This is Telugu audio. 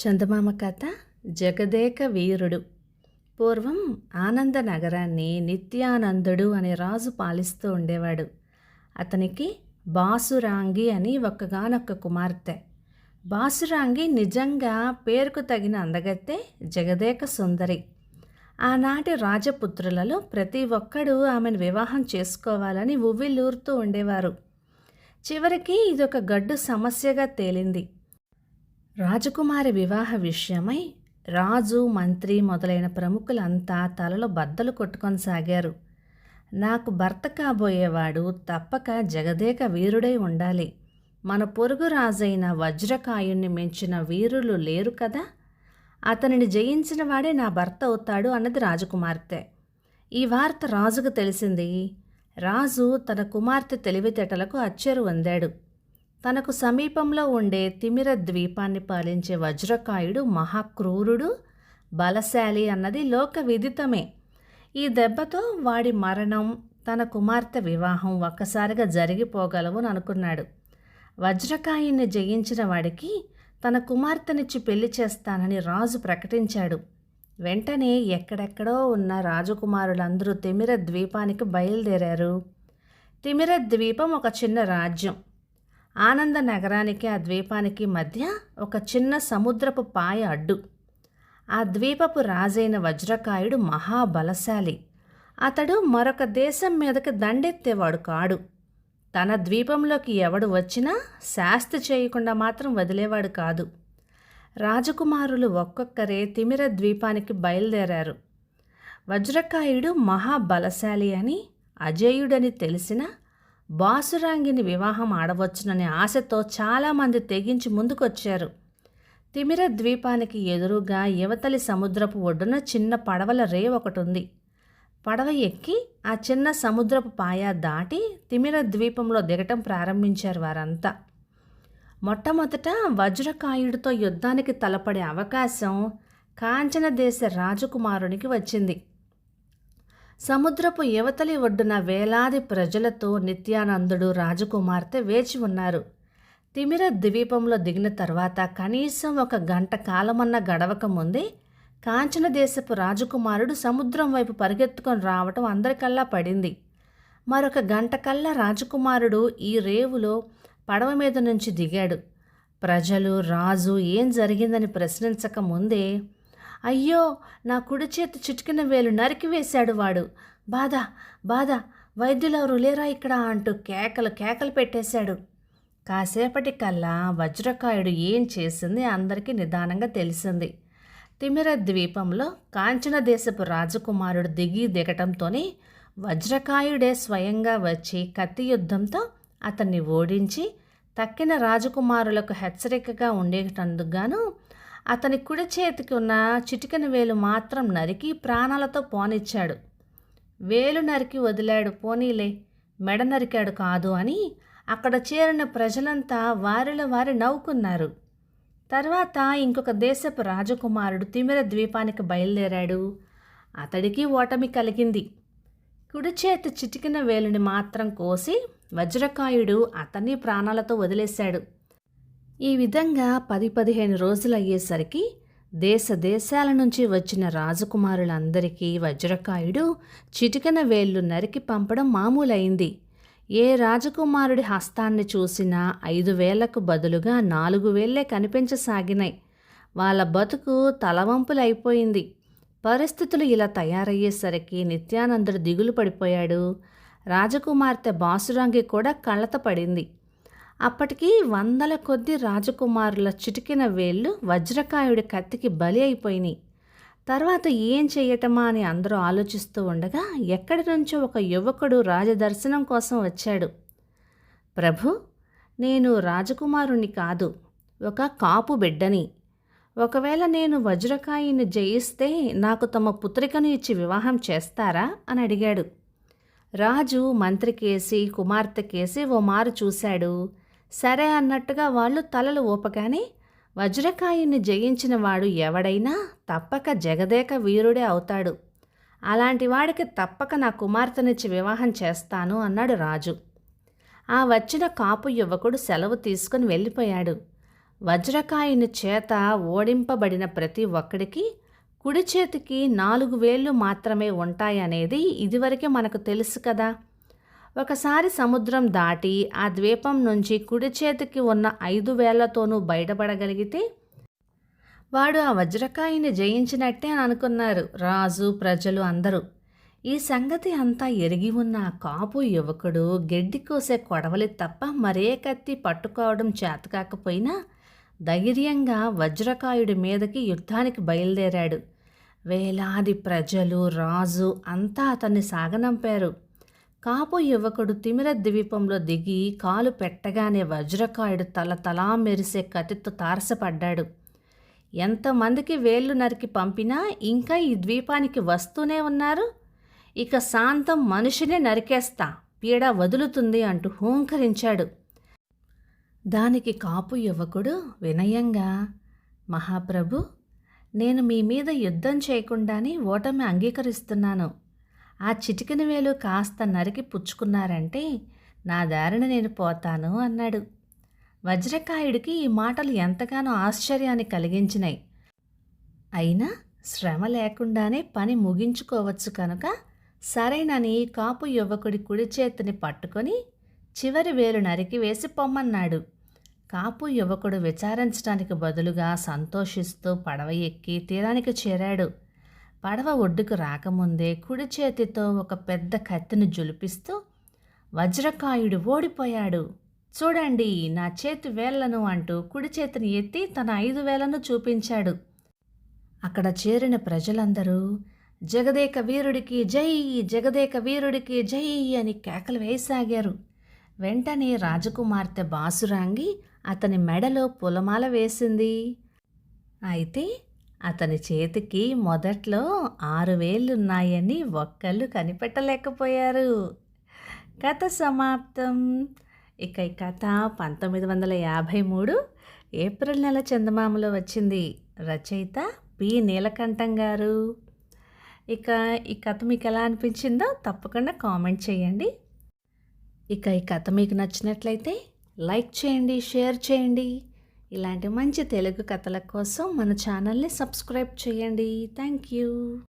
చందమామ కథ జగదేక వీరుడు. పూర్వం ఆనంద నగరాన్ని నిత్యానందుడు అనే రాజు పాలిస్తూ ఉండేవాడు. అతనికి బాసురాంగి అని ఒక్కగానొక్క కుమార్తె. బాసురాంగి నిజంగా పేరుకు తగిన అందగత్తె, జగదేక సుందరి. ఆనాటి రాజపుత్రులలో ప్రతి ఒక్కడూ ఆమెను వివాహం చేసుకోవాలని ఉవ్విళ్ళూరుతూ ఉండేవారు. చివరికి ఇదొక గడ్డు సమస్యగా తేలింది. రాజకుమారి వివాహ విషయమై రాజు, మంత్రి మొదలైన ప్రముఖులంతా తలలో బద్దలు కొట్టుకొని సాగారు. నాకు భర్త కాబోయేవాడు తప్పక జగదేక వీరుడై ఉండాలి. మన పొరుగు రాజైన వజ్రకాయుణ్ణి మించిన వీరులు లేరు కదా. అతనిని జయించిన వాడే నా భర్త అవుతాడు అన్నది రాజకుమార్తె. ఈ వార్త రాజుకు తెలిసింది. రాజు తన కుమార్తె తెలివితేటలకు అచ్చెరు పొందాడు. తనకు సమీపంలో ఉండే తిమిర ద్వీపాన్ని పాలించే వజ్రకాయుడు మహాక్రూరుడు, బలశాలి అన్నది లోక విదితమే. ఈ దెబ్బతో వాడి మరణం, తన కుమార్తె వివాహం ఒక్కసారిగా జరిగిపోగలవు అనుకున్నాడు. వజ్రకాయుణ్ణి జయించిన వాడికి తన కుమార్తెనిచ్చి పెళ్లి చేస్తానని రాజు ప్రకటించాడు. వెంటనే ఎక్కడెక్కడో ఉన్న రాజకుమారులందరూ తిమిర ద్వీపానికి బయలుదేరారు. తిమిర ద్వీపం ఒక చిన్న రాజ్యం. ఆనంద నగరానికి ఆ ద్వీపానికి మధ్య ఒక చిన్న సముద్రపు పాయ అడ్డు. ఆ ద్వీపపు రాజైన వజ్రకాయుడు మహాబలశాలి. అతడు మరొక దేశం మీదకి దండెత్తేవాడు కాడు. తన ద్వీపంలోకి ఎవడు వచ్చినా శాస్తి చేయకుండా మాత్రం వదిలేవాడు కాదు. రాజకుమారులు ఒక్కొక్కరే తిమిర ద్వీపానికి బయలుదేరారు. వజ్రకాయుడు మహాబలశాలి అని, అజేయుడని తెలిసిన బాసురాంగిని వివాహం ఆడవచ్చుననే ఆశతో చాలామంది తెగించి ముందుకొచ్చారు. తిమిర ద్వీపానికి ఎదురుగా యువతలి సముద్రపు ఒడ్డున చిన్న పడవల రే ఒకటి ఉంది. పడవ ఎక్కి ఆ చిన్న సముద్రపు పాయ దాటి తిమిర ద్వీపంలో దిగటం ప్రారంభించారు వారంతా. మొట్టమొదట వజ్రకాయుడితో యుద్ధానికి తలపడే అవకాశం కాంచన దేశ రాజకుమారునికి వచ్చింది. సముద్రపు యువతలి ఒడ్డున వేలాది ప్రజలతో నిత్యానందుడు, రాజకుమార్తె వేచి ఉన్నారు. తిమిర ద్వీపంలో దిగిన తర్వాత కనీసం ఒక గంట కాలమన్న గడవక ముందే కాంచన దేశపు రాజకుమారుడు సముద్రం వైపు పరిగెత్తుకొని రావటం అందరికల్లా పడింది. మరొక గంట కల్లా రాజకుమారుడు ఈ రేవులో పడవ మీద నుంచి దిగాడు. ప్రజలు, రాజు ఏం జరిగిందని ప్రశ్నించక ముందే, అయ్యో, నా కుడి చేతి చిటికిన వేలు నరికివేశాడు వాడు, బాధ బాధ, వైద్యులెవరు లేరా ఇక్కడ అంటూ కేకలు పెట్టేశాడు. కాసేపటి కల్లా వజ్రకాయుడు ఏం చేసింది అందరికీ నిదానంగా తెలిసింది. తిమిర ద్వీపంలో కాంచన దేశపు రాజకుమారుడు దిగటంతోనే వజ్రకాయుడే స్వయంగా వచ్చి కత్తి యుద్ధంతో అతన్ని ఓడించి తక్కిన రాజకుమారులకు హెచ్చరికగా ఉండేటందుకుగాను అతని కుడి చేతికి ఉన్న చిటికెన వేలు మాత్రం నరికి ప్రాణాలతో పోనిచ్చాడు. వేలు నరికి వదిలాడు పోనీలే, మెడ నరికాడు కాదు అని అక్కడ చేరిన ప్రజలంతా వారిలో వారి నవ్వుకున్నారు. తర్వాత ఇంకొక దేశపు రాజకుమారుడు తిమిర ద్వీపానికి బయలుదేరాడు. అతడికి ఓటమి కలిగింది. కుడి చేతి చిటికిన వేలుని మాత్రం కోసి వజ్రకాయుడు అతన్ని ప్రాణాలతో వదిలేశాడు. ఈ విధంగా 10-15 రోజులు అయ్యేసరికి దేశాల నుంచి వచ్చిన రాజకుమారులందరికీ వజ్రకాయుడు చిటికెన వేళ్ళు నరికి పంపడం మామూలైంది. ఏ రాజకుమారుడి హస్తాన్ని చూసినా 5 వేలకు బదులుగా 4 వేళ్లే కనిపించసాగినాయి. వాళ్ళ బతుకు తలవంపులైపోయింది. పరిస్థితులు ఇలా తయారయ్యేసరికి నిత్యానందుడు దిగులు పడిపోయాడు. రాజకుమార్తె బాసురాంగి కూడా కళ్ళత పడింది. అప్పటికి 100ల కొద్ది రాజకుమారుల చిటికిన వేళ్ళు వజ్రకాయుడి కత్తికి బలి అయిపోయినాయి. తర్వాత ఏం చెయ్యటమా అని అందరూ ఆలోచిస్తూ ఉండగా ఎక్కడి నుంచో ఒక యువకుడు రాజదర్శనం కోసం వచ్చాడు. ప్రభు, నేను రాజకుమారుణ్ణి కాదు, ఒక కాపు బిడ్డని. ఒకవేళ నేను వజ్రకాయుని జయిస్తే నాకు తమ పుత్రికను ఇచ్చి వివాహం చేస్తారా అని అడిగాడు. రాజు మంత్రికేసి, కుమార్తెకేసి ఓ మారు చూశాడు. సరే అన్నట్టుగా వాళ్ళు తలలు ఊపగానే వజ్రకాయుని జయించిన వాడు ఎవడైనా తప్పక జగదేక వీరుడే అవుతాడు. అలాంటి వాడికి తప్పక నా కుమార్తెనిచ్చి వివాహం చేస్తాను అన్నాడు రాజు. ఆ వచ్చిన కాపు యువకుడు సెలవు తీసుకుని వెళ్ళిపోయాడు. వజ్రకాయుని చేత ఓడింపబడిన ప్రతి ఒక్కడికి కుడి చేతికి 4 వేళ్ళు మాత్రమే ఉంటాయనేది ఇదివరకే మనకు తెలుసు కదా. ఒకసారి సముద్రం దాటి ఆ ద్వీపం నుంచి కుడి చేతికి ఉన్న 5 వేళ్లతోనూ బయటపడగలిగితే వాడు ఆ వజ్రకాయుని జయించినట్టే అని అనుకున్నారు రాజు, ప్రజలు అందరూ. ఈ సంగతి అంతా ఎరిగి ఉన్న ఆ కాపు యువకుడు గెడ్డి కోసే కొడవలి తప్ప మరే కత్తి పట్టుకోవడం చేతకాకపోయినా ధైర్యంగా వజ్రకాయుడి మీదకి యుద్ధానికి బయలుదేరాడు. వేలాది ప్రజలు, రాజు అంతా అతన్ని సాగనంపారు. కాపు యువకుడు తిమిర ద్వీపంలో దిగి కాలు పెట్టగానే వజ్రకాయుడు తలతలా మెరిసే కత్తితో తారసపడ్డాడు. ఎంతమందికి వేళ్ళు నరికి పంపినా ఇంకా ఈ ద్వీపానికి వస్తూనే ఉన్నారు. ఇక శాంతం మనిషినే నరికేస్తా, పీడ వదులుతుంది అంటూ హూంకరించాడు. దానికి కాపు యువకుడు వినయంగా, మహాప్రభు, నేను మీ మీద యుద్ధం చేయకుండానే ఓటమి అంగీకరిస్తున్నాను. ఆ చిటికెన వేలు కాస్త నరికి పుచ్చుకున్నారంటే నా దారిన నేను పోతాను అన్నాడు. వజ్రకాయుడికి ఈ మాటలు ఎంతగానో ఆశ్చర్యాన్ని కలిగించినాయి. అయినా శ్రమ లేకుండానే పని ముగించుకోవచ్చు కనుక సరేనని కాపు యువకుడి కుడి చేతిని పట్టుకొని చివరి వేలు నరికి వేసి పొమ్మన్నాడు. కాపు యువకుడు విచారించడానికి బదులుగా సంతోషిస్తూ పడవ ఎక్కి తీరానికి చేరాడు. పడవ ఒడ్డుకు రాకముందే కుడి చేతితో ఒక పెద్ద కత్తిని జులిపిస్తూ వజ్రకాయుడు ఓడిపోయాడు, చూడండి నా చేతి వేళ్లను అంటూ కుడి చేతిని ఎత్తి తన 5 వేళ్లను చూపించాడు. అక్కడ చేరిన ప్రజలందరూ జగదేక వీరుడికి జై, జగదేక వీరుడికి జై అని కేకలు వేయసాగారు. వెంటనే రాజకుమార్తె బాసురాంగి అతని మెడలో పూలమాల వేసింది. అయితే అతని చేతికి మొదట్లో 6 వేళ్లున్నాయని ఒక్కళ్ళు కనిపెట్టలేకపోయారు. కథ సమాప్తం. ఇక ఈ కథ 1953 ఏప్రిల్ నెల చందమామలో వచ్చింది. రచయిత పి. నీలకంఠం గారు. ఇక ఈ కథ మీకు ఎలా అనిపించిందో తప్పకుండా కామెంట్ చేయండి. ఇక ఈ కథ మీకు నచ్చినట్లయితే లైక్ చేయండి, షేర్ చేయండి. ఇలాంటి మంచి తెలుగు కథల కోసం మన ఛానల్ని సబ్స్క్రైబ్ చేయండి. Thank you.